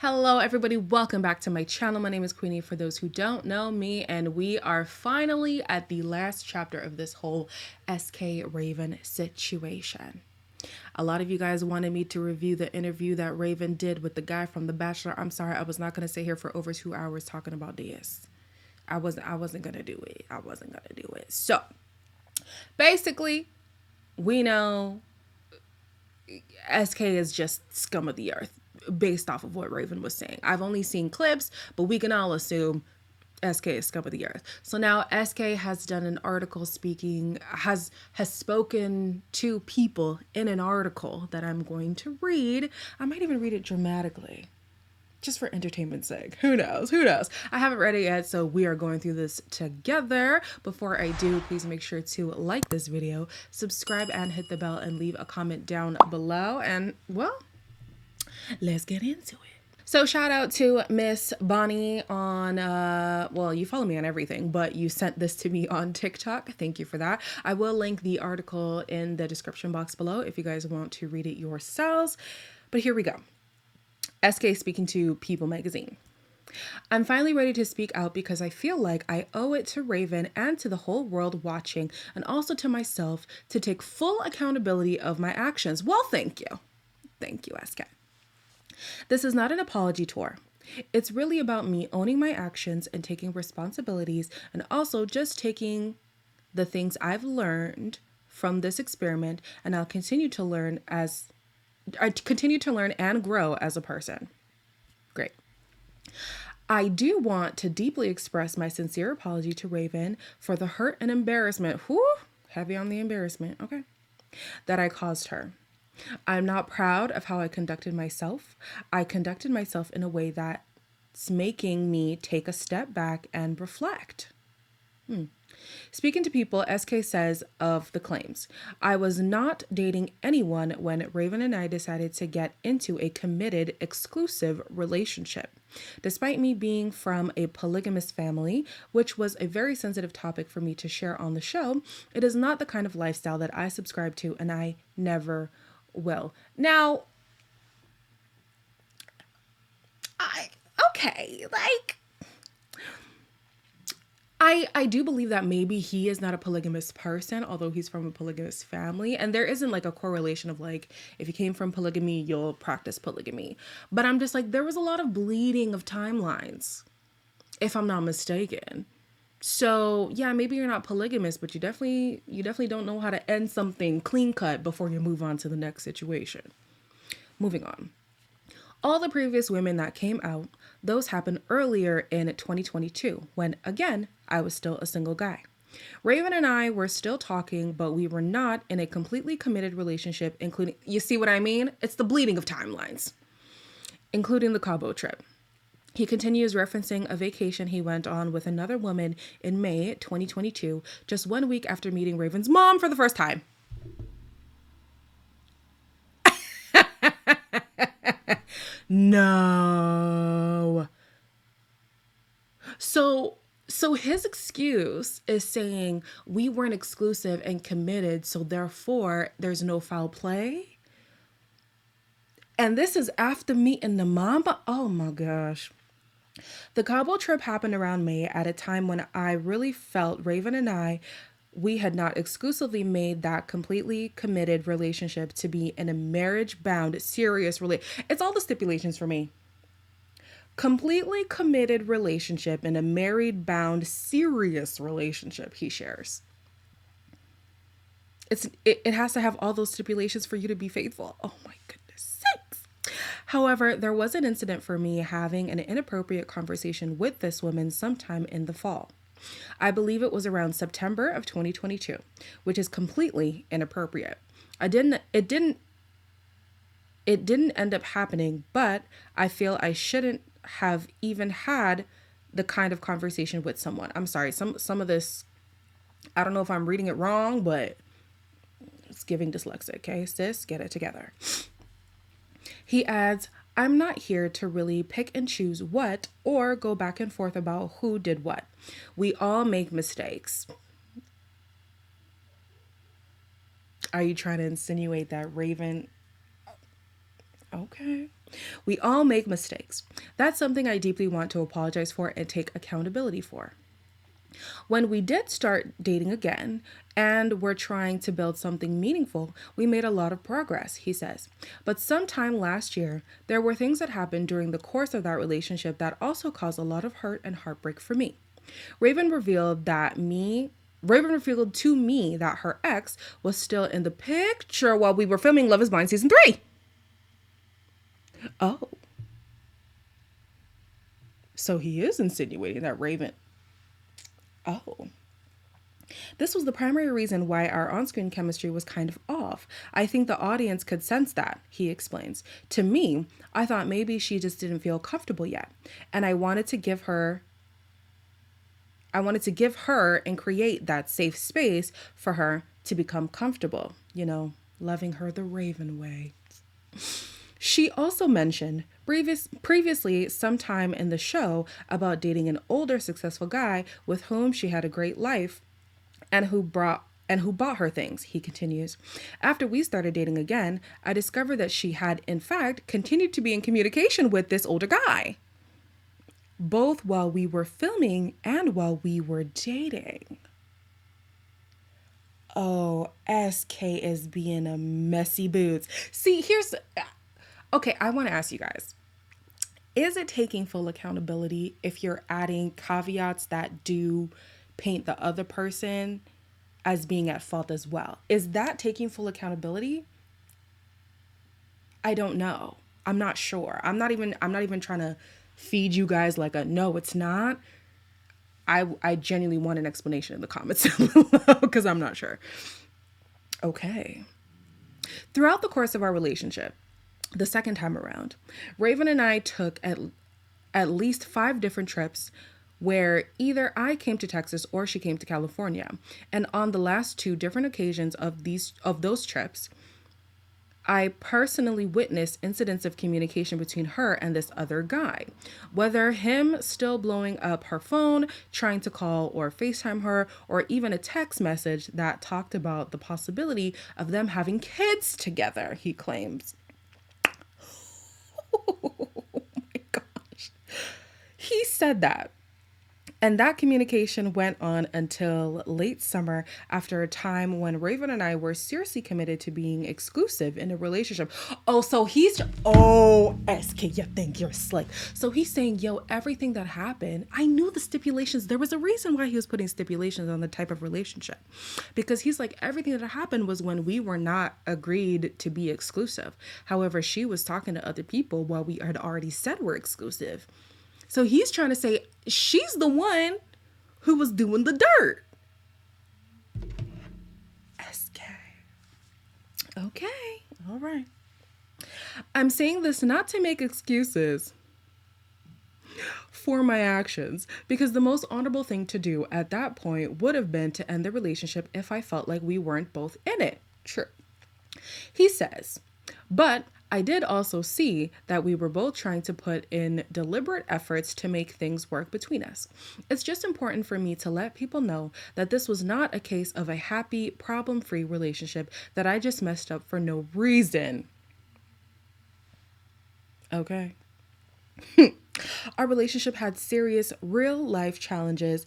Hello everybody, welcome back to my channel. My name is Queenie for those who don't know me, and we are finally at the last chapter of this whole SK Raven situation. A lot of you guys wanted me to review the interview that Raven did with the guy from The Bachelor. I'm sorry, I was not going to sit here for over 2 hours talking about this. I wasn't going to do it. I wasn't going to do it. So, basically, we know SK is just scum of the earth based off of what Raven was saying. I've only seen clips, but we can all assume SK is scum of the earth. So now SK has done an article has spoken to people in an article that I'm going to read. I might even read it dramatically, just for entertainment's sake. Who knows? Who knows? I haven't read it yet, so we are going through this together. Before I do, please make sure to like this video, subscribe, and hit the bell, and leave a comment down below. And, well, let's get into it. So shout out to Miss Bonnie on, well, you follow me on everything, but you sent this to me on TikTok. Thank you for that. I will link the article in the description box below if you guys want to read it yourselves. But here we go. SK speaking to People magazine. I'm finally ready to speak out because I feel like I owe it to Raven and to the whole world watching, and also to myself, to take full accountability of my actions. Well, thank you. Thank you, SK. This is not an apology tour. It's really about me owning my actions and taking responsibilities, and also just taking the things I've learned from this experiment, and I'll continue to learn and grow as a person. Great. I do want to deeply express my sincere apology to Raven for the hurt and embarrassment, heavy on the embarrassment, okay, that I caused her. I'm not proud of how I conducted myself. I conducted myself in a way that's making me take a step back and reflect. Speaking to People, SK says of the claims, I was not dating anyone when Raven and I decided to get into a committed, exclusive relationship. Despite me being from a polygamous family, which was a very sensitive topic for me to share on the show, it is not the kind of lifestyle that I subscribe to, and I never will. Now, okay, like, I do believe that maybe he is not a polygamous person, although he's from a polygamous family. And there isn't like a correlation of like, if you came from polygamy, you'll practice polygamy. But I'm just like, there was a lot of bleeding of timelines, if I'm not mistaken. So yeah, maybe you're not polygamous, but you definitely don't know how to end something clean cut before you move on to the next situation. Moving on. All the previous women that came out, those happened earlier in 2022, when, again, I was still a single guy. Raven and I were still talking, but we were not in a completely committed relationship, including, you see what I mean? It's the bleeding of timelines, including the Cabo trip. He continues referencing a vacation he went on with another woman in May 2022, just 1 week after meeting Raven's mom for the first time. No. So his excuse is saying we weren't exclusive and committed, so therefore there's no foul play. And this is after meeting the mama. Oh my gosh. The Cabo trip happened around May at a time when I really felt Raven and we had not exclusively made that completely committed relationship to be in a marriage-bound, serious relationship. It's all the stipulations for me. Completely committed relationship in a married-bound, serious relationship, he shares. It has to have all those stipulations for you to be faithful. Oh my goodness sakes. However, there was an incident for me having an inappropriate conversation with this woman sometime in the fall. I believe it was around September of 2022, which is completely inappropriate. It didn't end up happening, but I feel I shouldn't have even had the kind of conversation with someone. I'm sorry, some of this, I don't know if I'm reading it wrong, but it's giving dyslexic, okay? Sis, get it together. He adds, I'm not here to really pick and choose what or go back and forth about who did what. We all make mistakes. Are you trying to insinuate that Raven... Okay. We all make mistakes. That's something I deeply want to apologize for and take accountability for. When we did start dating again and were trying to build something meaningful, we made a lot of progress, he says. But sometime last year, there were things that happened during the course of that relationship that also caused a lot of hurt and heartbreak for me. Raven revealed that me Raven revealed to me that her ex was still in the picture while we were filming Love is Blind season 3. Oh, so he is insinuating that Raven. Oh. This was the primary reason why our on screen chemistry was kind of off. I think the audience could sense that, he explains. To me, I thought maybe she just didn't feel comfortable yet. And I wanted to give her and create that safe space for her to become comfortable, loving her the Raven way. She also mentioned previously sometime in the show about dating an older successful guy with whom she had a great life and who bought her things, he continues. After we started dating again, I discovered that she had in fact continued to be in communication with this older guy, both while we were filming and while we were dating. Oh, SK is being a messy boots. See, okay, I want to ask you guys. Is it taking full accountability if you're adding caveats that do paint the other person as being at fault as well? Is that taking full accountability? I don't know. I'm not sure. I'm not even trying to feed you guys like a no, it's not. I genuinely want an explanation in the comments below because I'm not sure. Okay. Throughout the course of our relationship, the second time around, Raven and I took at least 5 different trips where either I came to Texas or she came to California. And on the last 2 different occasions of those trips, I personally witnessed incidents of communication between her and this other guy. Whether him still blowing up her phone, trying to call or FaceTime her, or even a text message that talked about the possibility of them having kids together, he claims. Oh my gosh. He said that. And that communication went on until late summer, after a time when Raven and I were seriously committed to being exclusive in a relationship. Oh, so SK, you think you're slick. So he's saying, yo, everything that happened, I knew the stipulations. There was a reason why he was putting stipulations on the type of relationship. Because he's like, everything that happened was when we were not agreed to be exclusive. However, she was talking to other people while we had already said we're exclusive. So he's trying to say she's the one who was doing the dirt. SK. Okay. All right. I'm saying this not to make excuses for my actions, because the most honorable thing to do at that point would have been to end the relationship if I felt like we weren't both in it. True. He says, but I did also see that we were both trying to put in deliberate efforts to make things work between us. It's just important for me to let people know that this was not a case of a happy, problem-free relationship that I just messed up for no reason. Okay. Our relationship had serious real-life challenges,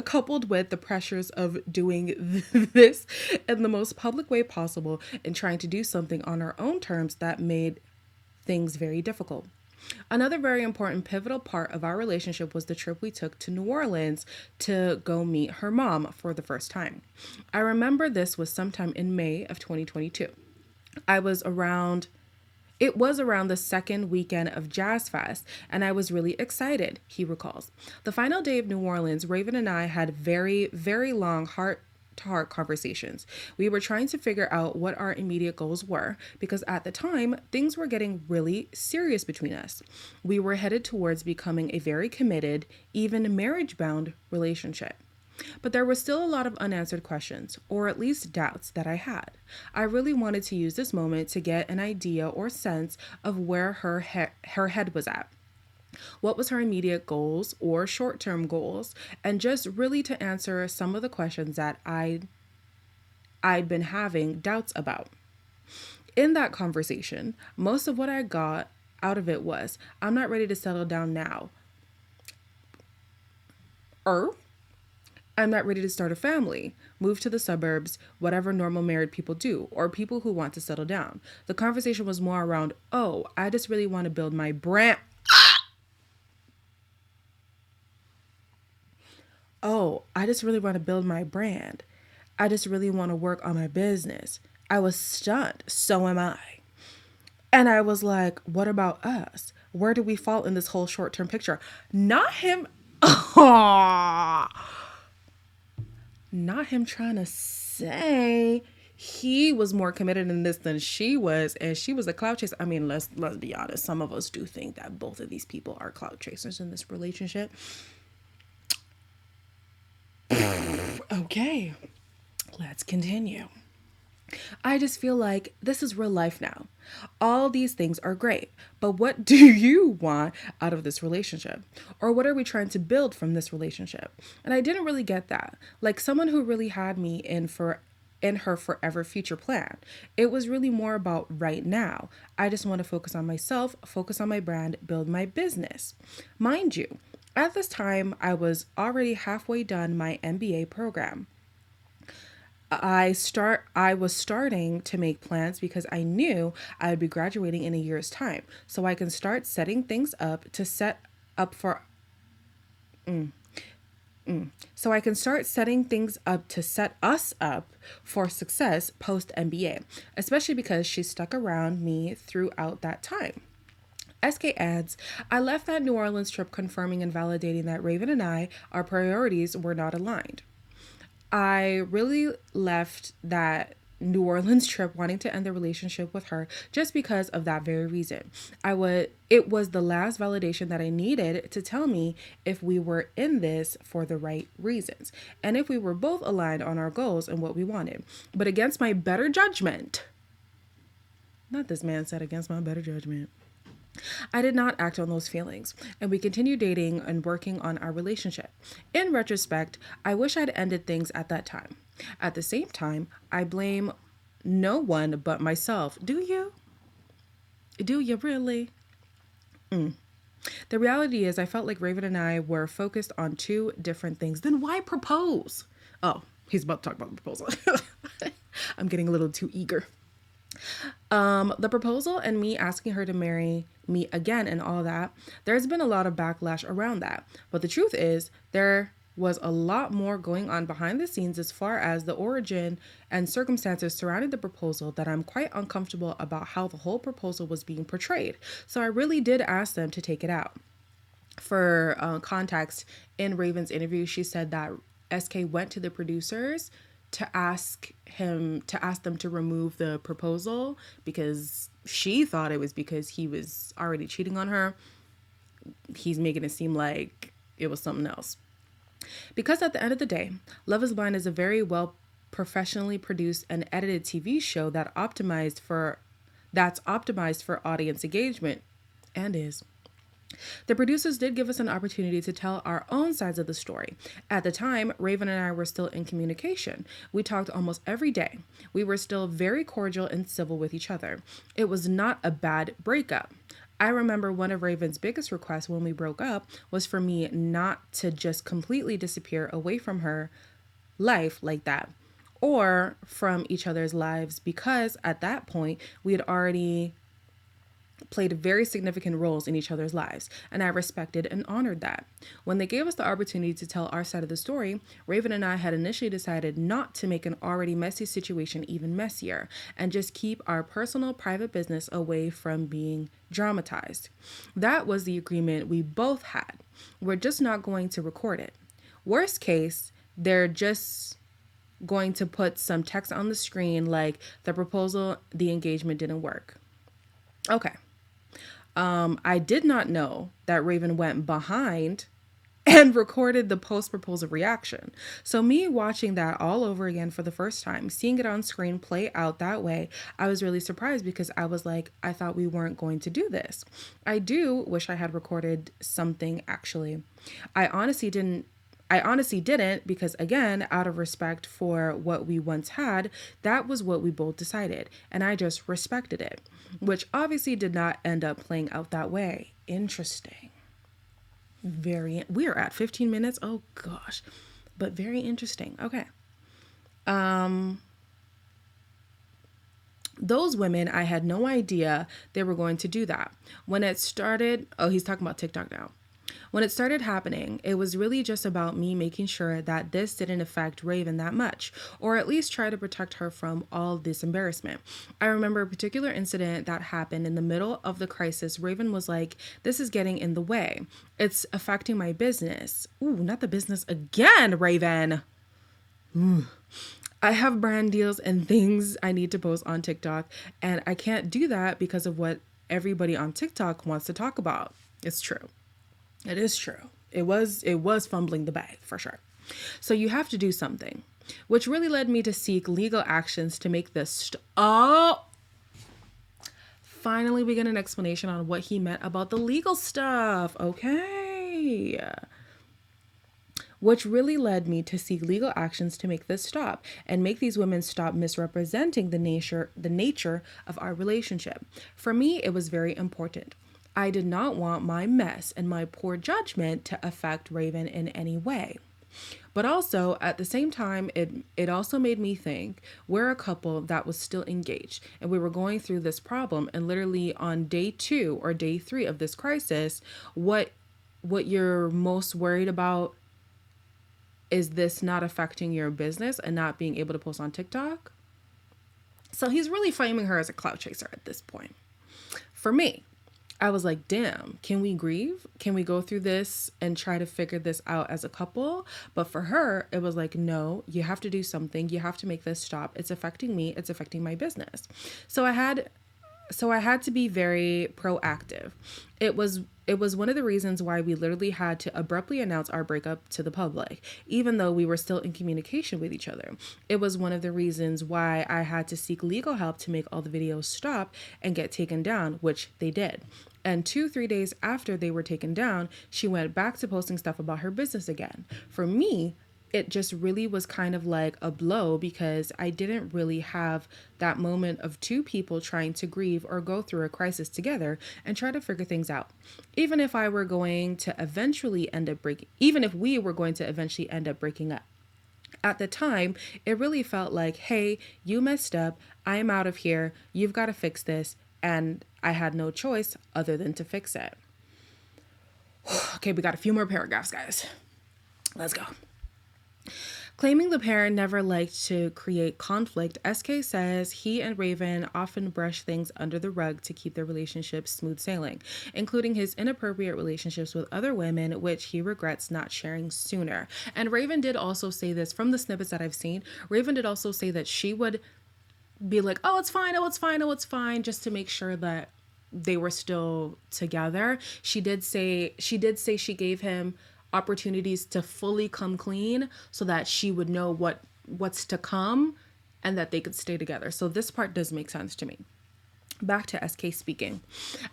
coupled with the pressures of doing this in the most public way possible and trying to do something on our own terms that made things very difficult. Another very important pivotal part of our relationship was the trip we took to New Orleans to go meet her mom for the first time. I remember this was sometime in May of 2022. It was around the second weekend of Jazz Fest, and I was really excited, he recalls. The final day of New Orleans, Raven and I had very, very long heart-to-heart conversations. We were trying to figure out what our immediate goals were, because at the time, things were getting really serious between us. We were headed towards becoming a very committed, even marriage-bound relationship. But there were still a lot of unanswered questions, or at least doubts, that I had. I really wanted to use this moment to get an idea or sense of where her head was at. What was her immediate goals or short-term goals, and just really to answer some of the questions that I'd been having doubts about. In that conversation, most of what I got out of it was, I'm not ready to settle down now. Or I'm not ready to start a family, move to the suburbs, whatever normal married people do, or people who want to settle down. The conversation was more around, oh, I just really want to build my brand. Oh, I just really want to build my brand. I just really want to work on my business. I was stunned. So am I. And I was like, what about us? Where do we fall in this whole short term picture? Not him. Not him trying to say he was more committed in this than she was, and she was a cloud chaser. I mean, let's be honest. Some of us do think that both of these people are cloud chasers in this relationship. Okay, let's continue. I just feel like this is real life now. All these things are great, but what do you want out of this relationship? Or what are we trying to build from this relationship? And I didn't really get that. Like someone who really had me in her forever future plan. It was really more about right now. I just want to focus on myself, focus on my brand, build my business. Mind you, at this time I was already halfway done my MBA program. I was starting to make plans because I knew I would be graduating in a year's time. So I can start setting things up to set up for so I can start setting things up to set us up for success post MBA, especially because she stuck around me throughout that time. SK adds, I left that New Orleans trip confirming and validating that Raven and I, our priorities were not aligned. I really left that New Orleans trip wanting to end the relationship with her just because of that very reason. It was the last validation that I needed to tell me if we were in this for the right reasons and if we were both aligned on our goals and what we wanted. But against my better judgment, not this man said against my better judgment, I did not act on those feelings, and we continued dating and working on our relationship. In retrospect, I wish I'd ended things at that time. At the same time, I blame no one but myself. Do you? Do you really? The reality is, I felt like Raven and I were focused on two different things. Then why propose? Oh, he's about to talk about the proposal. I'm getting a little too eager. The proposal and me asking her to marry me again and all that, there's been a lot of backlash around that. But the truth is, there was a lot more going on behind the scenes as far as the origin and circumstances surrounding the proposal that I'm quite uncomfortable about how the whole proposal was being portrayed. So I really did ask them to take it out. For context, in Raven's interview, she said that SK went to the producers to ask them to remove the proposal because she thought it was because he was already cheating on her. He's making it seem like it was something else. Because at the end of the day, Love is Blind is a very well professionally produced and edited TV show that's optimized for audience engagement and is. The producers did give us an opportunity to tell our own sides of the story. At the time, Raven and I were still in communication. We talked almost every day. We were still very cordial and civil with each other. It was not a bad breakup. I remember one of Raven's biggest requests when we broke up was for me not to just completely disappear away from her life like that or from each other's lives because at that point we had already played very significant roles in each other's lives, and I respected and honored that. When they gave us the opportunity to tell our side of the story, Raven and I had initially decided not to make an already messy situation even messier and just keep our personal private business away from being dramatized. That was the agreement we both had. We're just not going to record it. Worst case, they're just going to put some text on the screen like the proposal, the engagement didn't work. Okay. I did not know that Raven went behind and recorded the post-proposal reaction. So me watching that all over again for the first time, seeing it on screen play out that way, I was really surprised because I was like, I thought we weren't going to do this. I do wish I had recorded something actually. I honestly didn't I honestly didn't because, again, out of respect for what we once had, that was what we both decided. And I just respected it, which obviously did not end up playing out that way. Interesting. We are at 15 minutes. Oh gosh. But very interesting. Okay. Those women, I had no idea they were going to do that. When it started, oh, he's talking about TikTok now. When it started happening, it was really just about me making sure that this didn't affect Raven that much, or at least try to protect her from all this embarrassment. I remember a particular incident that happened in the middle of the crisis. Raven was like, "This is getting in the way. It's affecting my business." Ooh, not the business again, Raven. I have brand deals and things I need to post on TikTok, and I can't do that because of what everybody on TikTok wants to talk about. It's true. It is true. It was fumbling the bag for sure. So you have to do something, which really led me to seek legal actions to make this finally we get an explanation on what he meant about the legal stuff. Okay. Which really led me to seek legal actions to make this stop and make these women stop misrepresenting the nature of our relationship. For me, it was very important. I did not want my mess and my poor judgment to affect Raven in any way. But also, at the same time, it also made me think we're a couple that was still engaged and we were going through this problem. And literally on day 2 or day 3 of this crisis, what you're most worried about is this not affecting your business and not being able to post on TikTok? So he's really framing her as a clout chaser at this point. For me, I was like, damn, can we grieve? Can we go through this and try to figure this out as a couple? But for her, it was like, no, you have to do something. You have to make this stop. It's affecting me. It's affecting my business. So I had to be very proactive. It was one of the reasons why we literally had to abruptly announce our breakup to the public, even though we were still in communication with each other. It was one of the reasons why I had to seek legal help to make all the videos stop and get taken down, which they did. And 2-3 days after they were taken down, she went back to posting stuff about her business again. For me, it just really was kind of like a blow because I didn't really have that moment of two people trying to grieve or go through a crisis together and try to figure things out. Even if we were going to eventually end up breaking up. At the time, it really felt like, hey, you messed up. I'm out of here. You've got to fix this. And I had no choice other than to fix it. Okay, we got a few more paragraphs, guys. Let's go. Claiming the pair never liked to create conflict, SK says he and Raven often brush things under the rug to keep their relationship smooth sailing, including his inappropriate relationships with other women, which he regrets not sharing sooner. And Raven did also say this from the snippets that I've seen. Raven did also say that she would be like, oh, it's fine, oh, it's fine, oh, it's fine, just to make sure that they were still together. She did say she gave him opportunities to fully come clean so that she would know what's to come and that they could stay together. So this part does make sense to me. Back to SK speaking.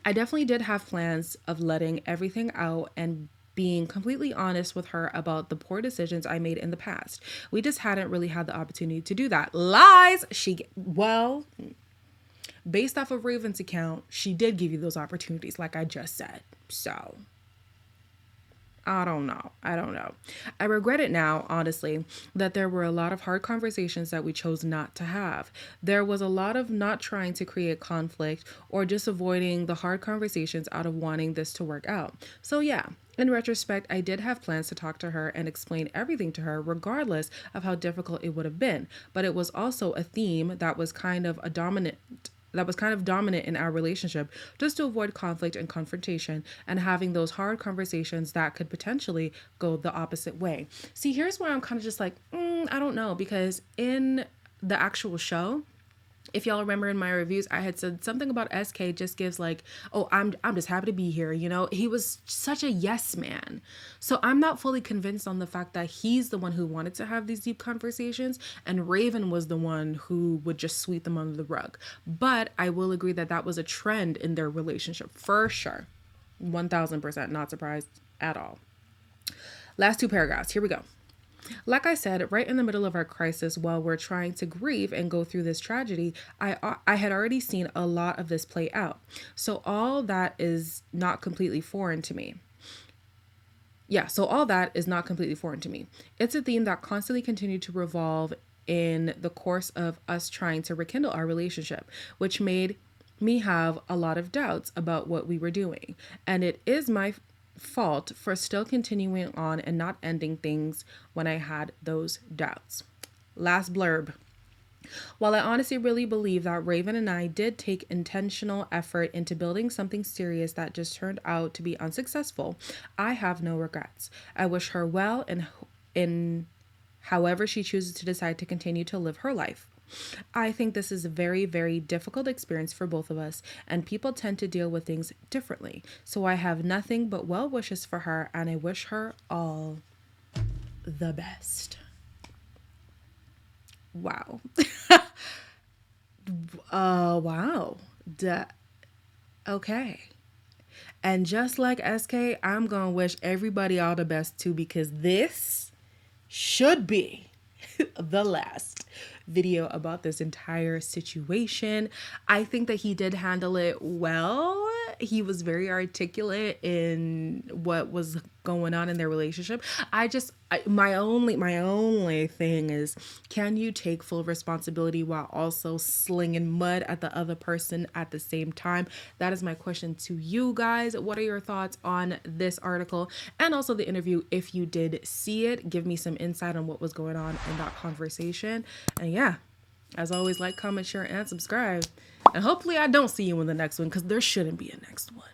I definitely did have plans of letting everything out and being completely honest with her about the poor decisions I made in the past. We just hadn't really had the opportunity to do that. Lies! Based off of Raven's account, she did give you those opportunities, like I just said. So I don't know. I regret it now, honestly, that there were a lot of hard conversations that we chose not to have. There was a lot of not trying to create conflict or just avoiding the hard conversations out of wanting this to work out. So yeah, in retrospect, I did have plans to talk to her and explain everything to her, regardless of how difficult it would have been. But it was also a theme that was kind of dominant in our relationship, just to avoid conflict and confrontation and having those hard conversations that could potentially go the opposite way. See, here's where I'm kind of just like, I don't know, because in the actual show, if y'all remember in my reviews, I had said something about SK just gives like, oh, I'm just happy to be here. You know, he was such a yes man. So I'm not fully convinced on the fact that he's the one who wanted to have these deep conversations and Raven was the one who would just sweep them under the rug. But I will agree that that was a trend in their relationship for sure. 1000%, not surprised at all. Last two paragraphs. Here we go. Like I said, right in the middle of our crisis, while we're trying to grieve and go through this tragedy, I had already seen a lot of this play out. So all that is not completely foreign to me. So all that is not completely foreign to me. It's a theme that constantly continued to revolve in the course of us trying to rekindle our relationship, which made me have a lot of doubts about what we were doing. And it is my fault for still continuing on and not ending things when I had those doubts. Last blurb. While I honestly really believe that Raven and I did take intentional effort into building something serious that just turned out to be unsuccessful, I have no regrets. I wish her well in however she chooses to decide to continue to live her life. I think this is a very, very difficult experience for both of us, and people tend to deal with things differently. So I have nothing but well wishes for her, and I wish her all the best. Wow. Wow. Okay. And just like SK, I'm going to wish everybody all the best too, because this should be the last video about this entire situation. I think that he did handle it well. He was very articulate in what was going on in their relationship. My only thing is, can you take full responsibility while also slinging mud at the other person at the same time? That is my question to you guys. What are your thoughts on this article and also the interview? If you did see it, give me some insight on what was going on in that conversation. And yeah, as always, like, comment, share, and subscribe. And hopefully I don't see you in the next one, because there shouldn't be a next one.